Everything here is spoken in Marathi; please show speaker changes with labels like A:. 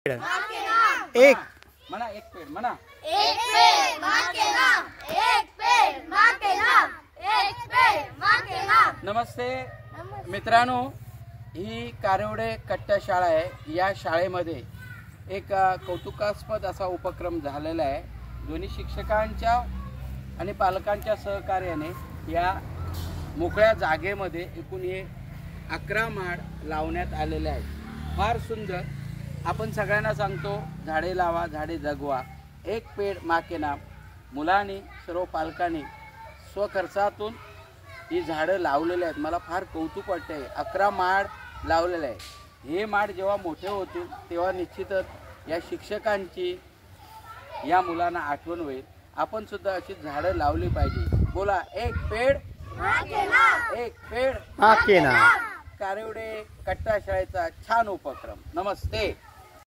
A: एक
B: म्हणा एक पेड़ म्हणा
C: एक पेड़ माँ के नाम, एक पेड़ माँ के नाम, एक पेड़ माँ के नाम।
B: नमस्ते मित्रांनो, ही कारेवडे कट्टा शाळा आहे। या शाळेमध्ये एक कौतुकास्पद असा उपक्रम झालेला आहे। दोन्ही शिक्षकांच्या आणि पालकांच्या सहकार्याने या मोकळ्या जागेमध्ये एकूण हे 11 माड लावण्यात आलेले आहेत। फार सुंदर। आपण सगळ्यांना सांगतो, झाडे लावा, झाडे जगवा, एक पेड़ माँ के नाम। मुलांनी, सर्व पालकांनी स्वखर्चातून ही झाडं लावलेली आहेत। मला फार कौतुक वाटते। 11 माड लावलेले आहे। हे माड जेव्हा मोठे होतील तेव्हा निश्चितच या शिक्षकांची या मुलांना आठवण होईल। आपण सुद्धा अशी झाडं लावली पाहिजे। बोला, एक पेड़
C: माँ के नाम,
B: एक पेड़
A: माँ के नाम।
B: कारेवडे कट्टा शाळेचा छान उपक्रम। नमस्ते।